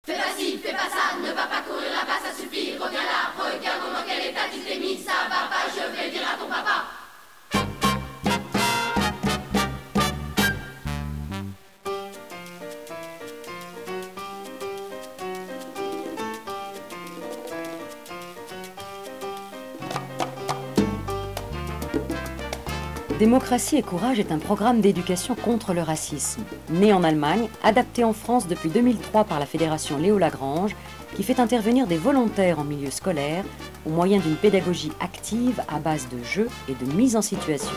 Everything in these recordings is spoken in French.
Fais pas ci, fais pas ça, ne va pas courir là-bas, ça suffit, reviens là, regarde dans quel état tu t'es mis, ça va pas, je vais dire à ton papa. Démocratie et courage est un programme d'éducation contre le racisme, né en Allemagne, adapté en France depuis 2003 par la Fédération Léo Lagrange, qui fait intervenir des volontaires en milieu scolaire au moyen d'une pédagogie active à base de jeux et de mise en situation.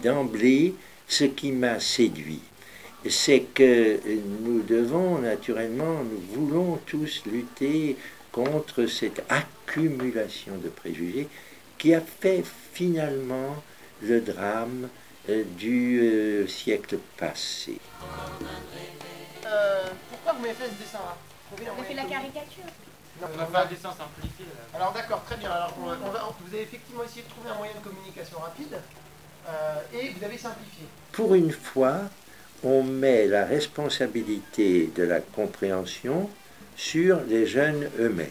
D'emblée, ce qui m'a séduit, c'est que nous devons naturellement, nous voulons tous lutter contre cette accumulation de préjugés qui a fait finalement le drame du siècle passé. Pourquoi vous m'avez fait ce dessin-là? On a fait la caricature. Non, on a fait un dessin simplifié. Alors d'accord, très bien. Alors, vous avez effectivement essayé de trouver un moyen de communication rapide et vous avez simplifié. Pour une fois, on met la responsabilité de la compréhension sur les jeunes eux-mêmes.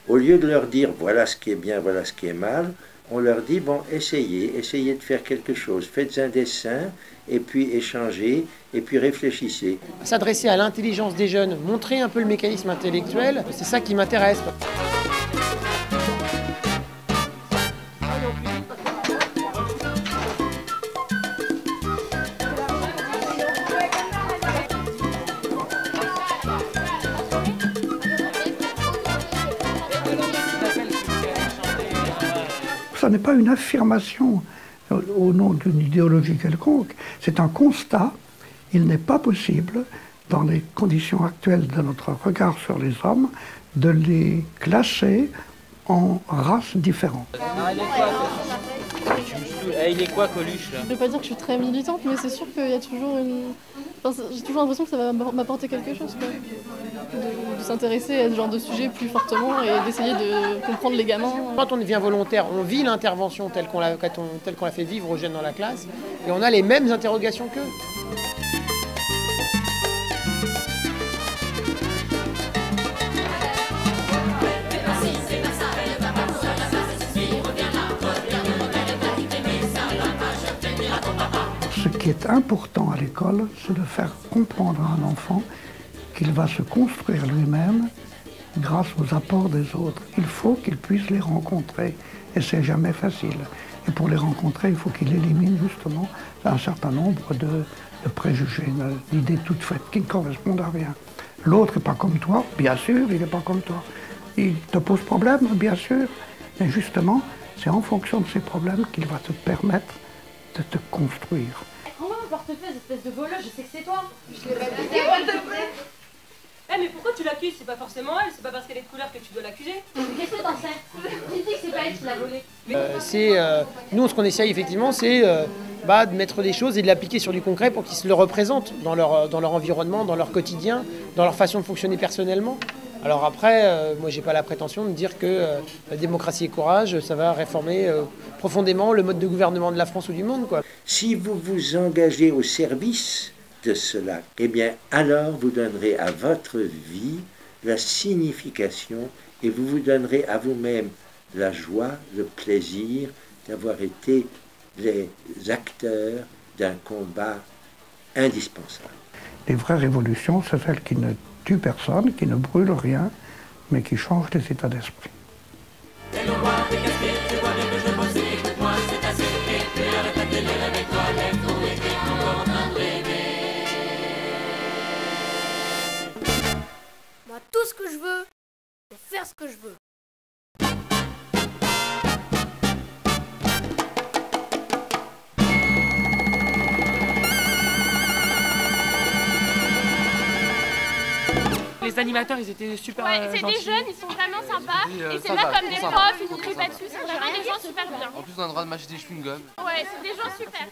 Au lieu de leur dire voilà ce qui est bien, voilà ce qui est mal, on leur dit bon, essayez de faire quelque chose, faites un dessin et puis échangez et puis réfléchissez. S'adresser à l'intelligence des jeunes, montrer un peu le mécanisme intellectuel, c'est ça qui m'intéresse. Ça n'est pas une affirmation au nom d'une idéologie quelconque, c'est un constat. Il n'est pas possible, dans les conditions actuelles de notre regard sur les hommes, de les classer en races différentes. Il est quoi Coluche là? Je ne vais pas dire que je suis très militante, mais c'est sûr qu'il y a toujours une... Enfin, j'ai toujours l'impression que ça va m'apporter quelque chose, quoi. De s'intéresser à ce genre de sujet plus fortement et d'essayer de comprendre les gamins. Quand on devient volontaire, on vit l'intervention telle qu'on l'a fait vivre aux jeunes dans la classe, et on a les mêmes interrogations qu'eux. Ce qui est important à l'école, c'est de faire comprendre à un enfant qu'il va se construire lui-même grâce aux apports des autres. Il faut qu'il puisse les rencontrer, et c'est jamais facile. Et pour les rencontrer, il faut qu'il élimine justement un certain nombre de préjugés, d'idées toutes faites qui ne correspondent à rien. L'autre n'est pas comme toi, bien sûr, il n'est pas comme toi. Il te pose problème, bien sûr, mais justement, c'est en fonction de ces problèmes qu'il va te permettre de te construire. Rends-moi mon portefeuille, espèce de voleur, je sais que c'est toi. Je l'ai pas dit. Eh mais pourquoi tu l'accuses? C'est pas forcément elle, c'est pas parce qu'elle est de couleur que tu dois l'accuser. Qu'est-ce que t'en sais? Tu dis que c'est pas elle qui l'a volé. Nous, ce qu'on essaye effectivement, c'est de mettre des choses et de l'appliquer sur du concret pour qu'ils se le représentent dans leur environnement, dans leur quotidien, dans leur façon de fonctionner personnellement. Alors après, moi j'ai pas la prétention de dire que démocratie et courage, ça va réformer profondément le mode de gouvernement de la France ou du monde, quoi. Si vous vous engagez au service de cela, eh bien alors vous donnerez à votre vie la signification et vous vous donnerez à vous-même la joie, le plaisir d'avoir été les acteurs d'un combat indispensable. Les vraies révolutions, c'est celles qui ne tuent personne, qui ne brûlent rien, mais qui changent les états d'esprit. Moi, tout ce que je veux, c'est faire ce que je veux. Les animateurs, ils étaient super c'est gentils. des jeunes, ils sont vraiment sympas. Et c'est pas comme des profs, ils nous crient pas dessus, c'est vraiment des gens super bien. En plus, on a le droit de mâcher des chewing-gums. Ouais, c'est des gens super.